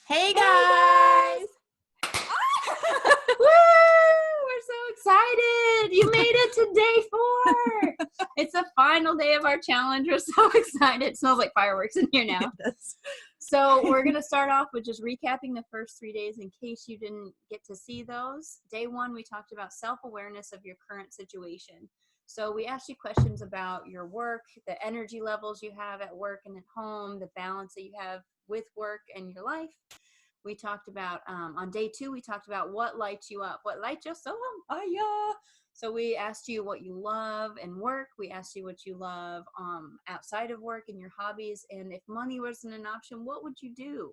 Hey Hey guys! Woo! We're so excited. You made it to day 4. It's the final day of our challenge. We're so excited. It smells like fireworks in here now. So we're going to start off with just recapping the first 3 days in case you didn't get to see those. Day 1, we talked about self-awareness of your current situation. So we asked you questions about your work, the energy levels you have at work and at home, the balance that you have with work and your life. We talked about, on day 2, we talked about what lights you up, what lights you so up. So we asked you what you love in work. We asked you what you love outside of work and your hobbies. And if money wasn't an option, what would you do?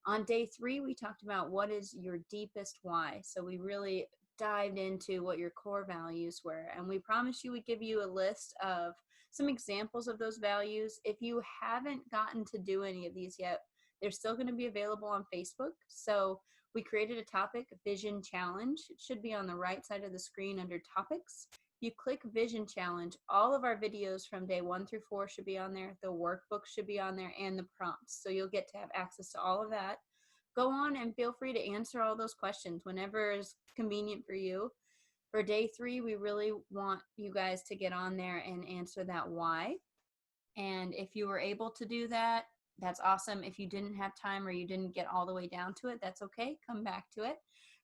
On day 3, we talked about what is your deepest why. So we really dived into what your core values were. And we promised you we'd give you a list of some examples of those values. If you haven't gotten to do any of these yet, they're still going to be available on Facebook. So we created a topic, Vision Challenge. It should be on the right side of the screen under topics. You click Vision Challenge, all of our videos from day 1 through 4 should be on there. The workbook should be on there and the prompts. So you'll get to have access to all of that. Go on and feel free to answer all those questions whenever is convenient for you. For day 3, we really want you guys to get on there and answer that why. And if you were able to do that, that's awesome. If you didn't have time or you didn't get all the way down to it, that's okay. Come back to it.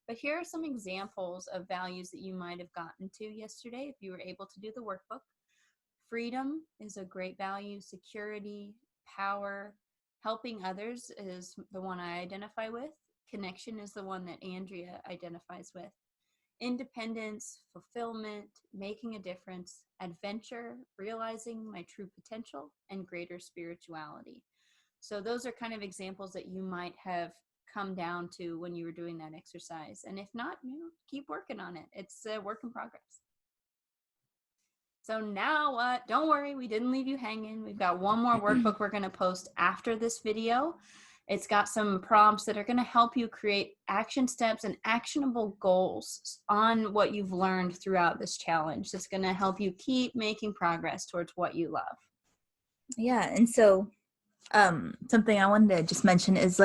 But here are some examples of values that you might have gotten to yesterday if you were able to do the workbook. Freedom is a great value. Security, power, helping others is the one I identify with. Connection is the one that Andrea identifies with. Independence, fulfillment, making a difference, adventure, realizing my true potential, and greater spirituality. So those are kind of examples that you might have come down to when you were doing that exercise. And if not, keep working on it. It's a work in progress. So now what? Don't worry, we didn't leave you hanging. We've got one more workbook we're going to post after this video. It's got some prompts that are going to help you create action steps and actionable goals on what you've learned throughout this challenge. That's going to help you keep making progress towards what you love. Yeah, and so something I wanted to just mention is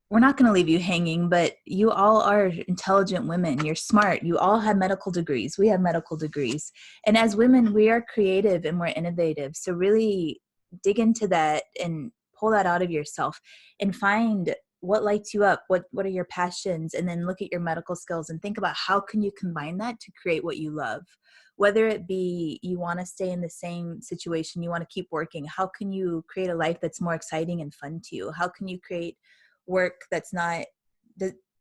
we're not going to leave you hanging, but you all are intelligent women. You're smart. You all have medical degrees. We have medical degrees. And as women, we are creative and we're innovative. So really dig into that and pull that out of yourself and find what lights you up, what are your passions, and then look at your medical skills and think about how can you combine that to create what you love. Whether it be you want to stay in the same situation, you want to keep working, how can you create a life that's more exciting and fun to you? How can you create work that's not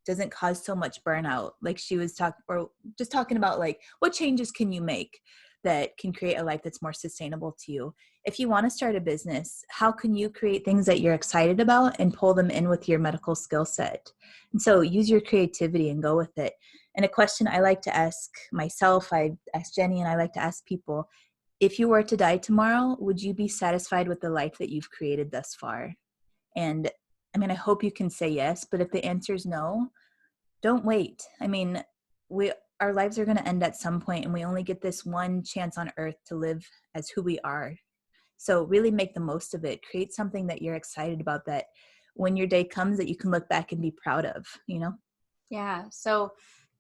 doesn't cause so much burnout? Like she was talking about what changes can you make that can create a life that's more sustainable to you? If you want to start a business, how can you create things that you're excited about and pull them in with your medical skill set? And so use your creativity and go with it. And a question I like to ask myself, I ask Jenny, and I like to ask people, if you were to die tomorrow, would you be satisfied with the life that you've created thus far? And I hope you can say yes, but if the answer is no, don't wait. Our lives are going to end at some point, and we only get this one chance on earth to live as who we are. So really make the most of it. Create something that you're excited about, that when your day comes that you can look back and be proud of, Yeah. So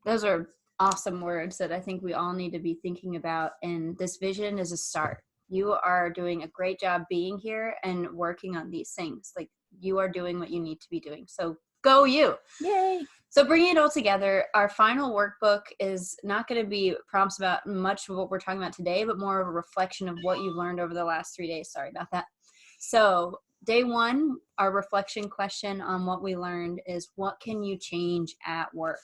those are awesome words that I think we all need to be thinking about. And this vision is a start. You are doing a great job being here and working on these things. You are doing what you need to be doing. So go you. Yay. So bringing it all together, our final workbook is not going to be prompts about much of what we're talking about today, but more of a reflection of what you've learned over the last 3 days. Sorry about that. So day 1, our reflection question on what we learned is, what can you change at work?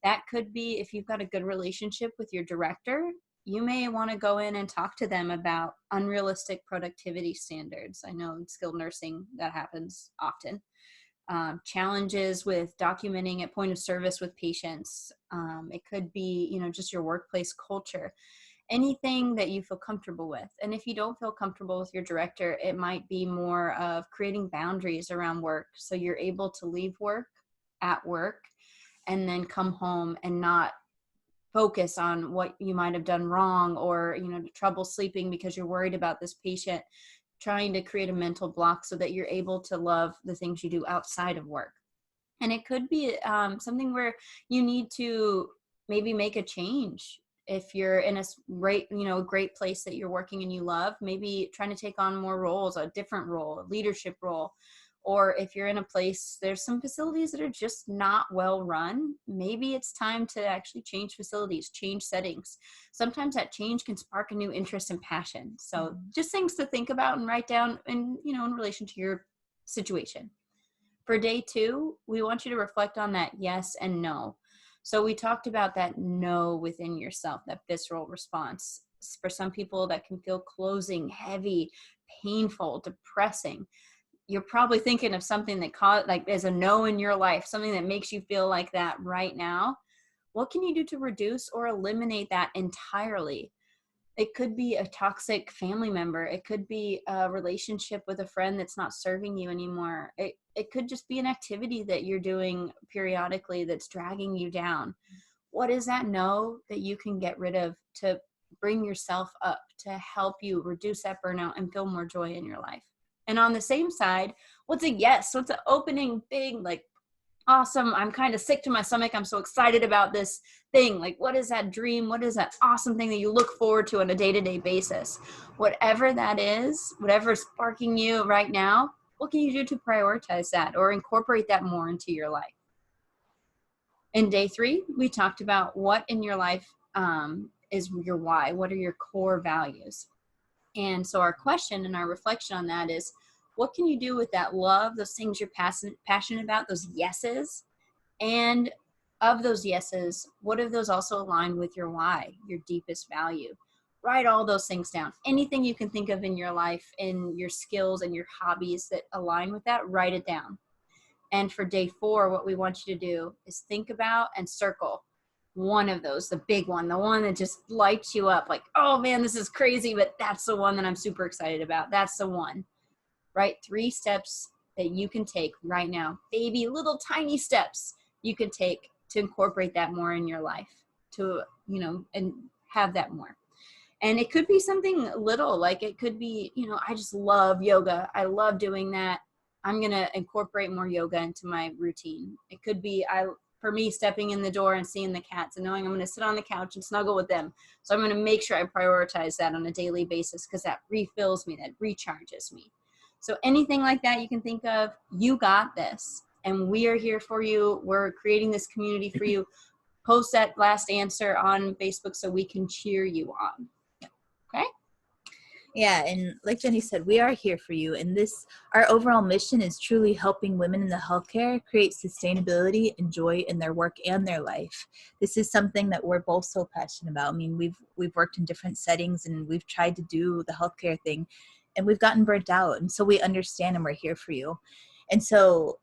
That could be if you've got a good relationship with your director, you may want to go in and talk to them about unrealistic productivity standards. I know in skilled nursing that happens often. Challenges with documenting at point of service with patients. It could be, just your workplace culture, anything that you feel comfortable with. And if you don't feel comfortable with your director, it might be more of creating boundaries around work. So you're able to leave work at work and then come home and not focus on what you might have done wrong or, trouble sleeping because you're worried about this patient. trying to create a mental block so that you're able to love the things you do outside of work. And it could be something where you need to maybe make a change. If you're in a great place that you're working and you love, maybe trying to take on more roles, a different role, a leadership role. Or if you're in a place, there's some facilities that are just not well run, maybe it's time to actually change facilities, change settings. Sometimes that change can spark a new interest and passion. So just things to think about and write down in relation to your situation. For day 2, we want you to reflect on that yes and no. So we talked about that no within yourself, that visceral response. For some people, that can feel closing, heavy, painful, depressing. You're probably thinking of something that there's a no in your life, something that makes you feel like that right now. What can you do to reduce or eliminate that entirely? It could be a toxic family member. It could be a relationship with a friend that's not serving you anymore. It could just be an activity that you're doing periodically that's dragging you down. What is that no that you can get rid of to bring yourself up, to help you reduce that burnout and feel more joy in your life? And on the same side, what's a yes? What's an opening big, like, awesome, I'm kind of sick to my stomach, I'm so excited about this thing? Like, what is that dream? What is that awesome thing that you look forward to on a day-to-day basis? Whatever that is, whatever's sparking you right now, what can you do to prioritize that or incorporate that more into your life? In day 3, we talked about what in your life is your why. What are your core values? And so our question and our reflection on that is, what can you do with that love, those things you're passionate about, those yeses? And of those yeses, what of those also align with your why, your deepest value? Write all those things down. Anything you can think of in your life, in your skills and your hobbies that align with that, write it down. And for day 4, what we want you to do is think about and circle one of those, the big one, the one that just lights you up, like, oh man, this is crazy, but that's the one that I'm super excited about. That's the one. Write 3 steps that you can take right now, baby, little tiny steps you can take to incorporate that more in your life, to, and have that more. And it could be something little, like it could be, I just love yoga. I love doing that. I'm going to incorporate more yoga into my routine. It could be, for me, stepping in the door and seeing the cats and knowing I'm going to sit on the couch and snuggle with them. So I'm going to make sure I prioritize that on a daily basis, because that refills me, that recharges me. So anything like that you can think of, you got this. And we are here for you. We're creating this community for you. Post that last answer on Facebook so we can cheer you on. Okay? Yeah, and like Jenny said, we are here for you. And our overall mission is truly helping women in the healthcare create sustainability and joy in their work and their life. This is something that we're both so passionate about. I mean, we've worked in different settings and we've tried to do the healthcare thing, and we've gotten burnt out. And so we understand, and we're here for you. And so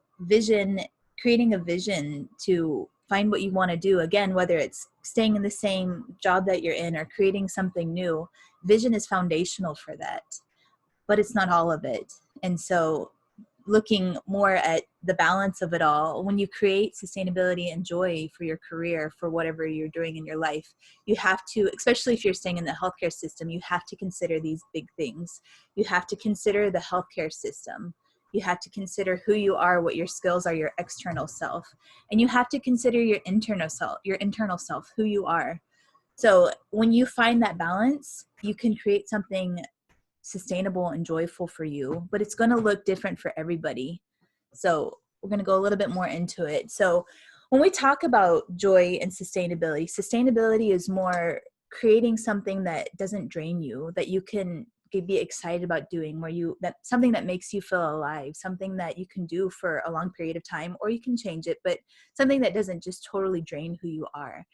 creating a vision to find what you want to do, again, whether it's staying in the same job that you're in or creating something new, vision is foundational for that, but it's not all of it. And so looking more at the balance of it all, when you create sustainability and joy for your career, for whatever you're doing in your life, you have to, especially if you're staying in the healthcare system, you have to consider these big things. You have to consider the healthcare system. You have to consider who you are, what your skills are, your external self. And you have to consider your internal self, who you are. So when you find that balance, you can create something sustainable and joyful for you, but it's going to look different for everybody. So we're going to go a little bit more into it. So when we talk about joy and sustainability is more creating something that doesn't drain you, that you can be excited about doing, something that makes you feel alive, something that you can do for a long period of time, or you can change it, but something that doesn't just totally drain who you are.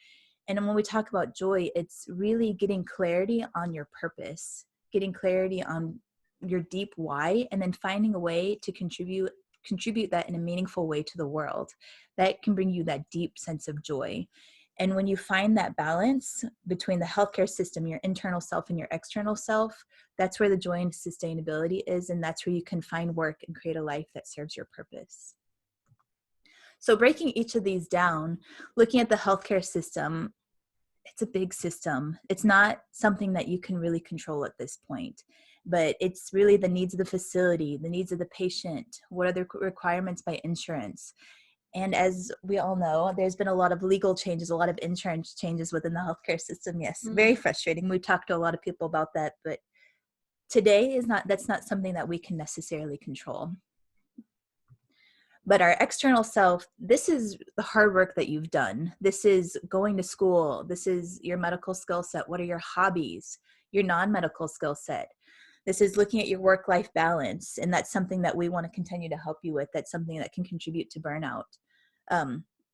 And when we talk about joy, it's really getting clarity on your purpose, getting clarity on your deep why, and then finding a way to contribute that in a meaningful way to the world. That can bring you that deep sense of joy. And when you find that balance between the healthcare system, your internal self and your external self, that's where the joy and sustainability is. And that's where you can find work and create a life that serves your purpose. So breaking each of these down, looking at the healthcare system, it's a big system. It's not something that you can really control at this point. but it's really the needs of the facility, the needs of the patient, what are the requirements by insurance. And as we all know, there's been a lot of legal changes, a lot of insurance changes within the healthcare system. Yes, very frustrating. We've talked to a lot of people about that, but today that's not something that we can necessarily control. But our external self, this is the hard work that you've done. This is going to school. This is your medical skill set. What are your hobbies, your non-medical skill set? This is looking at your work-life balance. And that's something that we want to continue to help you with. That's something that can contribute to burnout.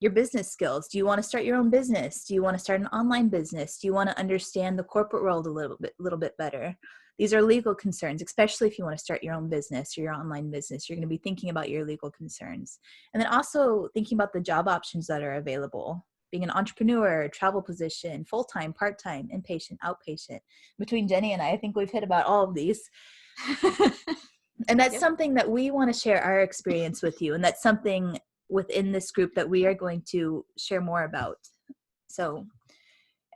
Your business skills. Do you want to start your own business? Do you want to start an online business? Do you want to understand the corporate world a little bit better? These are legal concerns, especially if you want to start your own business or your online business. You're going to be thinking about your legal concerns. And then also thinking about the job options that are available. Being an entrepreneur, travel position, full-time, part-time, inpatient, outpatient. Between Jenny and I think we've hit about all of these. And that's something that we want to share our experience with you. And that's something within this group that we are going to share more about. So,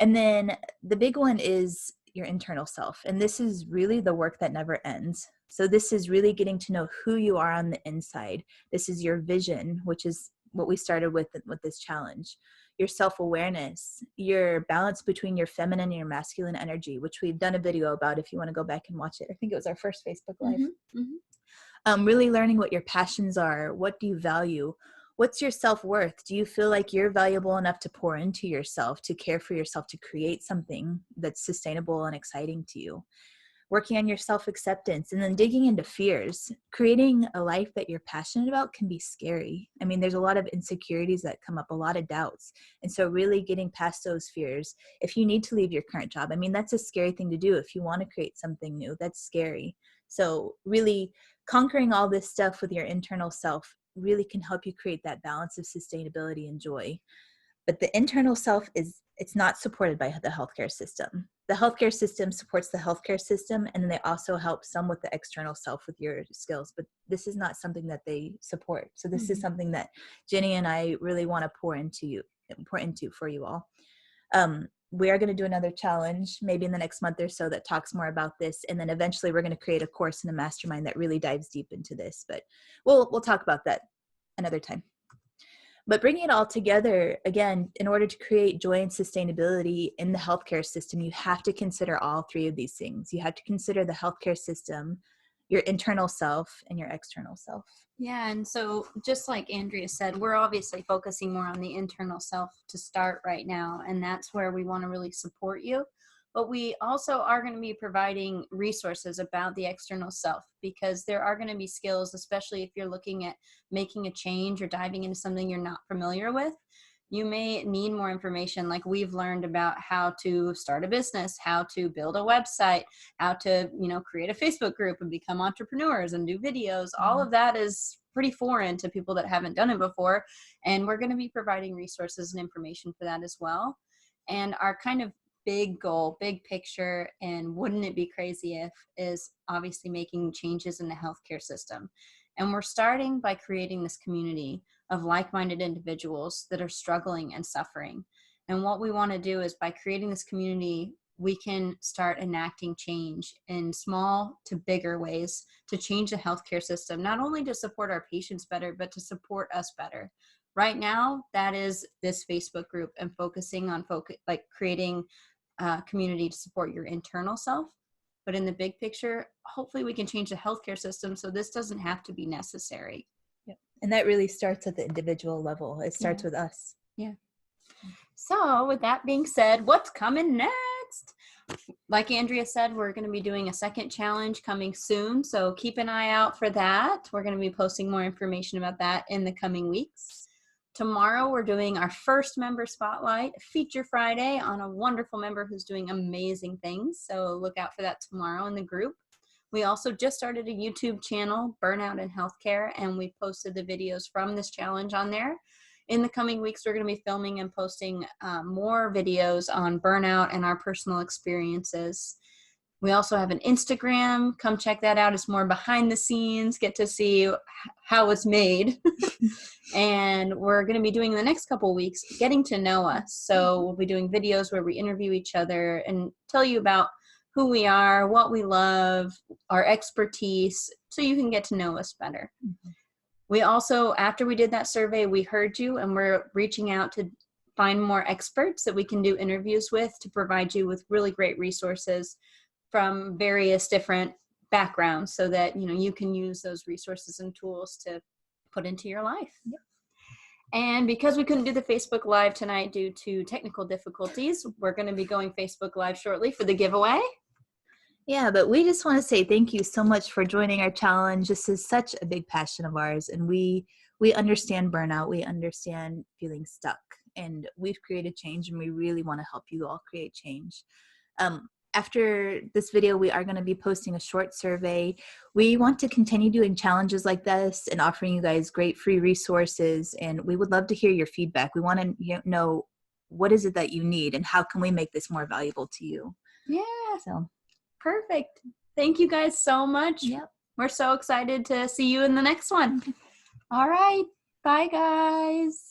and then the big one is your internal self. And this is really the work that never ends. So this is really getting to know who you are on the inside. This is your vision, which is what we started with this challenge. Your self-awareness, your balance between your feminine and your masculine energy, which we've done a video about if you want to go back and watch it. I think it was our first Facebook Live. Really learning what your passions are. What do you value? What's your self-worth? Do you feel like you're valuable enough to pour into yourself, to care for yourself, to create something that's sustainable and exciting to you? Working on your self-acceptance, and then digging into fears. Creating a life that you're passionate about can be scary. I mean, there's a lot of insecurities that come up, a lot of doubts. And so really getting past those fears. If you need to leave your current job, I mean, that's a scary thing to do. If you want to create something new, that's scary. So really conquering all this stuff with your internal self really can help you create that balance of sustainability and joy. But the internal self it's not supported by the healthcare system. The healthcare system supports the healthcare system, and then they also help some with the external self with your skills, but this is not something that they support. So this is something that Jenny and I really want to pour into for you all. We are going to do another challenge maybe in the next month or so that talks more about this. And then eventually we're going to create a course and a mastermind that really dives deep into this, but we'll talk about that another time. But bringing it all together, again, in order to create joy and sustainability in the healthcare system, you have to consider all three of these things. You have to consider the healthcare system, your internal self, and your external self. Yeah, and so just like Andrea said, we're obviously focusing more on the internal self to start right now, and that's where we want to really support you. But we also are going to be providing resources about the external self, because there are going to be skills, especially if you're looking at making a change or diving into something you're not familiar with. You may need more information, like we've learned about how to start a business, how to build a website, how to, create a Facebook group and become entrepreneurs and do videos. All of that is pretty foreign to people that haven't done it before. And we're going to be providing resources and information for that as well. And our kind of big goal, big picture, and wouldn't it be crazy if, is obviously making changes in the healthcare system. And we're starting by creating this community of like-minded individuals that are struggling and suffering. And what we want to do is, by creating this community, we can start enacting change in small to bigger ways to change the healthcare system, not only to support our patients better, but to support us better. Right now, that is this Facebook group and focusing on creating a community to support your internal self. But in the big picture, hopefully we can change the healthcare system so this doesn't have to be necessary. Yep. And that really starts at the individual level. It starts with us. Yeah. So with that being said, what's coming next? Like Andrea said, we're going to be doing a second challenge coming soon. So keep an eye out for that. We're going to be posting more information about that in the coming weeks. Tomorrow, we're doing our first member spotlight, Feature Friday, on a wonderful member who's doing amazing things. So look out for that tomorrow in the group. We also just started a YouTube channel, Burnout in Healthcare, and we posted the videos from this challenge on there. In the coming weeks, we're going to be filming and posting more videos on burnout and our personal experiences. We also have an Instagram. Come check that out. It's more behind the scenes. Get to see how it's made. And we're going to be doing the next couple weeks, getting to know us. So we'll be doing videos where we interview each other and tell you about who we are, what we love, our expertise, so you can get to know us better. Mhm. We also, after we did that survey, we heard you, and we're reaching out to find more experts that we can do interviews with to provide you with really great resources from various different backgrounds so that, you know, you can use those resources and tools to put into your life. Yep. And because we couldn't do the Facebook Live tonight due to technical difficulties, we're going to be going Facebook Live shortly for the giveaway. Yeah, but we just want to say thank you so much for joining our challenge. This is such a big passion of ours, and we understand burnout. We understand feeling stuck, and we've created change, and we really want to help you all create change. After this video, we are going to be posting a short survey. We want to continue doing challenges like this and offering you guys great free resources, and we would love to hear your feedback. We want to know what is it that you need, and how can we make this more valuable to you? Yeah. So. Perfect. Thank you guys so much. Yep. We're so excited to see you in the next one. All right. Bye, guys.